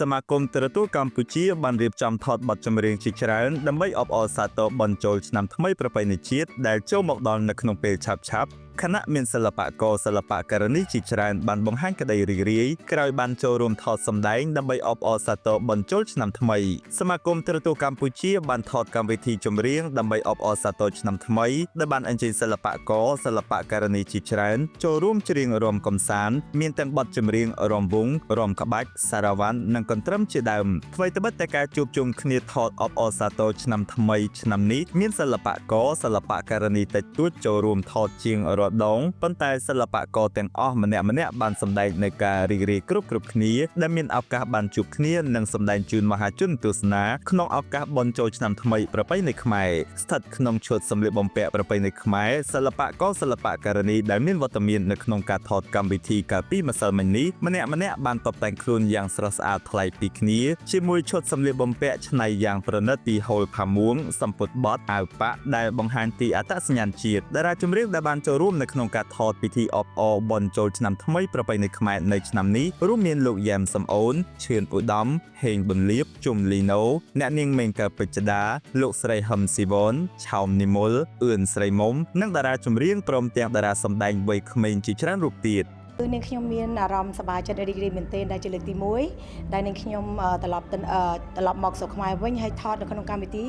សមាគមទូរទស្សន៍កម្ពុជាបានរៀបចំថតបទចម្រៀងជាច្រើនដើម្បីអបអរសាទរបញ្ចូលឆ្នាំថ្មីប្រពៃណីជាតិដែលចូលមកដល់នៅក្នុងពេលឆាប់ៗខណៈមានសិល្បករសិល្បករនីជាច្រើនបានបង្ហាញក្តីរីករាយក្រោយបានចូលរួមថតសម្ដែងដើម្បីអបអរសាទរបញ្ចូលឆ្នាំថ្មីសមាគមទូរទស្សន៍កម្ពុជាបានថតកម្មវិធីចម្រៀងដើម្បីអបអរសាទរឆ្នាំថ្មីដែលបានអញ្ជើញសិល្បករសិល្បករនីជាច្រើនចូលរួមច្រៀងរាំកម្សាន្តមានទាំងបទចម្រៀងរាំវង់រាំក្បាច់សារ៉ាវ៉ាន់និងកន្ទ្រឹមជាដើមថ្មីត្បិតតែការជួបជុំគ្នាថតអបអរសាទរឆ្នាំថ្មីឆ្នាំនេះមានសិល្បករសិល្បករនីតិចតួចចូលរួមថតជាងដងប៉ុន្តែសិល្បករទាំងអស់ម្នាក់ៗបានសម្ដែងនៅការរីករាយគ្រប់គ្នាដែលមានឱកាសបានជួបគ្នានិងសម្ដែងជូនមហាជនទស្សនាក្នុងឱកាសបុណ្យចូលឆ្នាំថ្មីប្រពៃណីខ្មែរស្ថិតក្នុងឈុតសម្លៀកបំពាក់ប្រពៃណីខ្មែរសិល្បករសិល្បករនីដែលមានវត្តមាននៅក្នុងការថតកម្មវិធីកាលពីម្សិលមិញនេះម្នាក់ៗបានតុបតែងខ្លួនយ៉ាងស្រស់ស្អាតថ្លៃពីគ្នាជាមួយឈុតសម្លៀកបំពាក់ច្នៃយ៉ាងប្រណិតពីហូលផាមួងសំពត់បត់អាវប៉ាក់ដែលបង្ហាញពីអត្តសញ្ញាណជាតិតារាចម្រៀងដែលបានចូលរួមនៅក្នុងការថតពិធីអបអរបុណ្យចូលឆ្នាំថ្មីប្រពៃណីខ្មែរនៅឆ្នាំនេះរួមមានលោកយ៉ែមសំអូនឈឿនឧត្តមហេងប៊ុនលៀបជុំលីណូអ្នកនាងមេងកាពេជ្ជដាលោកស្រីហឹមស៊ីវនឆោមនិមលអឿនស្រីមុំនិងតារាចម្រៀងព្រមទាំងតារាសម្ដែងវ័យក្មេងជាច្រើនរូបទៀតគឺនាងខ្ញុំមានអារម្មណ៍សប្បាយចិត្តរីករាយមែនទែនដែលជាលើកទី1ដែលនាងខ្ញុំត្រឡប់មកស្រុកខ្មែរវិញហើយថតនៅក្នុងកម្មវិធី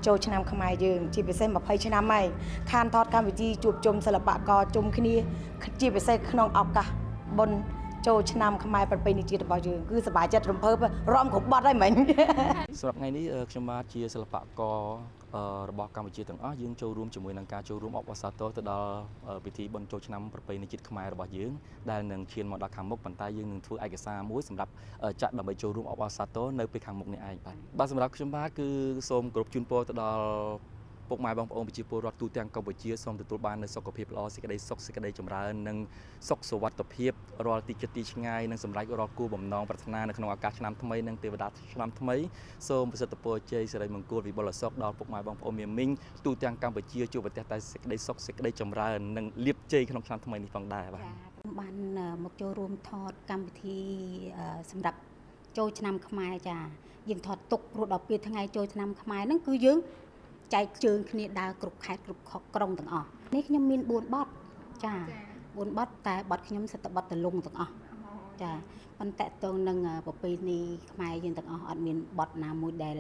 ចូលឆ្នាំខ្មែរយើងជាពិសេស20ឆ្នាំហើយខានថតកម្មវិធីជួបជុំសិល្បករជុំគ្នាជាពិសេសក្នុងឱកាសបុណ្យចូលឆ្នាំខ្មែរប្រពៃណីជាតិរបស់យើងគឺសប្បាយចិត្តរំភើបរំគ្រប់បត់ហើយមិញសម្រាប់ថ្ងៃនេះខ្ញុំបាទជាសិល្បកររបស់កម្ពុជាទាំងអស់យើងចូលរួមជាមួយនឹងការចូលរួមអបអរសាទរទៅដល់ពិធីបុណ្យចូលឆ្នាំប្រពៃណីជាតិខ្មែររបស់យើងដែលនឹងឈានមកដល់ខាងមុខប៉ុន្តែយើងនឹងធ្វើឯកសារមួយសម្រាប់ចាក់ដើម្បីចូលរួមអបអរសាទរនៅពេលខាងមុខនេះឯងបាទសម្រាប់ខ្ញុំបាទគឺសូមគោរពជូនពរទៅដល់ពុកម៉ែបងប្អូនប្រជាពលរដ្ឋទូទាំងកម្ពុជាសូមទទួលបាននូវសុខភាពល្អសេចក្តីសុខសេចក្តីចម្រើននិងសុខសុវត្ថិភាពរាល់ទីចិត្តទីឆ្ងាយនិងសម្រេចរាល់គោលបំណងប្រាថ្នានៅក្នុងឱកាសឆ្នាំថ្មីនិងទេវតាឆ្នាំថ្មីសូមប្រសិទ្ធពរជ័យសិរីមង្គលវិបុលសុខដល់ពុកម៉ែបងប្អូនមាមីងទូទាំងកម្ពុជាជួបប្រទះតែសេចក្តីសុខសេចក្តីចម្រើននិងលាភជ័យក្នុងឆ្នាំថ្មីនេះផងដែរបាទបានមកចូលរួមថតកម្មវិធីសម្រាប់ចូលឆ្នាំខ្មែរចាយើងថតទុកព្រោះដល់ពេលថ្ងៃចូលឆ្នាំខ្មែរហ្នឹងគឺយើងចែកជើងគ្នាដើរគ្រប់ខេត្តគ្រប់ក្រុងទាំងអស់នេះខ្ញុំមាន4បទចា4បទតែបទខ្ញុំសិតតែបទតលុងទាំងអស់ចាប៉ុន្តែតទៅនឹងប្រពៃណីខ្មែរយើងទាំងអស់អត់មានបទណាមួយដែល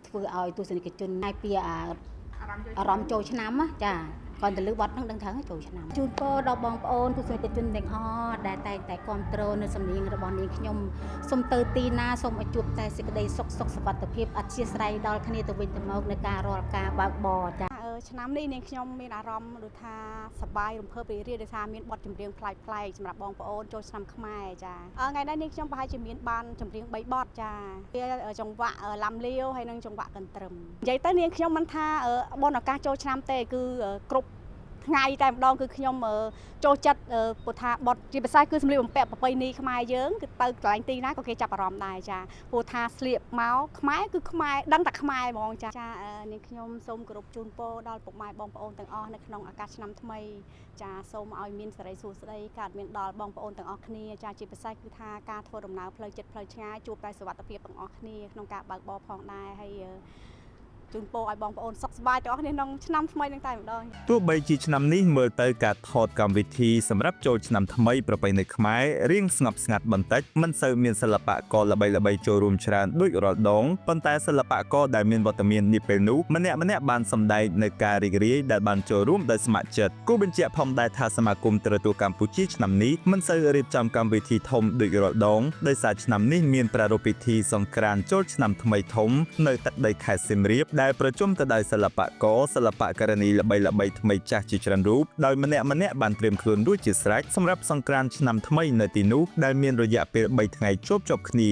ធ្វើឲ្យទស្សនិកជនឲ្យពីអារម្មណ៍ចូលឆ្នាំចាគាត់ទៅលើបទហ្នឹងដឹងថាចូលឆ្នាំជូនពរដល់បងប្អូនទស្សនិកជនទាំងអស់ដែលតែងតែគ្រប់គ្រងនៅសំនៀងរបស់នាងខ្ញុំសូមទៅទីណាសូមឲ្យជួបតែសេចក្តីសុខសុខសុវត្ថិភាពអធិស្ឋានដល់គ្នាទៅវិញទៅមកនៅការរាល់ការបើកបរចាឆ្នាំនេះនាងខ្ញុំមានអារម្មណ៍ដូចថាសប្បាយរំភើបរីករាយដោយសារមានបទចម្រៀងប្លែកៗសម្រាប់បងប្អូនចូលឆ្នាំខ្មែរចាថ្ងៃនេះនាងខ្ញុំប្រហែលជាមានបានចម្រៀង3បទចាវាចង្វាក់ឡាំលាវហើយនិងចង្វាក់កន្ទ្រឹមនិយាយទៅនាងខ្ញុំមិនថាបុណ្យឱកាសចូលឆ្នាំទេគឺគ្រប់ថ្ងៃតែម្ដងគឺខ្ញុំចូលចិត្តពុថាបទជាភាសាគឺសម្លៀកបំពាក់ប្រពៃណីខ្មែរយើងគឺទៅកន្លែងទីណាក៏គេចាប់អារម្មណ៍ដែរចាពុថាស្លៀកមកខ្មែរគឺខ្មែរដឹងតែខ្មែរហ្មងចានាងខ្ញុំសូមគោរពជូនពរដល់ពុកម៉ែបងប្អូនទាំងអស់នៅក្នុងឱកាសឆ្នាំថ្មីចាសូមឲ្យមានសិរីសួស្តីកើតមានដល់បងប្អូនទាំងអស់គ្នាចាជាពិសេសគឺថាការធ្វើដំណើរផ្លូវចិត្តផ្លូវឆ្ងាយជួបតែសុវត្ថិភាពទាំងអស់គ្នាក្នុងការបើកបរផងដែរហើយជូនពរឲ្យបងប្អូនសុខសប្បាយទាំងអស់គ្នាក្នុងឆ្នាំថ្មីនឹងតែម្ដងទោះបីជាឆ្នាំនេះមើលទៅការថតកម្មវិធីសម្រាប់ចូលឆ្នាំថ្មីប្រពៃណីខ្មែររៀងស្ងប់ស្ងាត់បន្តិចមិនសូវមានសិល្បករល្បីៗចូលរួមច្រើនដូចរាល់ដងប៉ុន្តែសិល្បករដែលមានវត្តមាននាពេលនោះម្នាក់ៗបានសម្ដែងនៅការរីករាយដែលបានចូលរួមដោយស្ម័គ្រចិត្តគូបញ្ជាក់ផងដែរថាសមាគមទូរទស្សន៍កម្ពុជាឆ្នាំនេះមិនសូវរៀបចំកម្មវិធីធំដូចរាល់ដងដោយសារឆ្នាំនេះមានប្រារព្ធពិធីសង្ក្រាន្តចូលឆ្នាំថ្មីធំនៅទឹកដីខេត្តសៀមរាបដែលប្រជុំទៅដោយសិល្បករសិល្បករនីល្បីៗថ្មីចាស់ជាច្រើនរូបដោយម្នាក់ៗបានត្រៀមខ្លួនរួចជាស្រេចសម្រាប់សង្ក្រាន្តឆ្នាំថ្មីនៅទីនោះដែលមានរយៈពេល3ថ្ងៃជាប់ៗគ្នា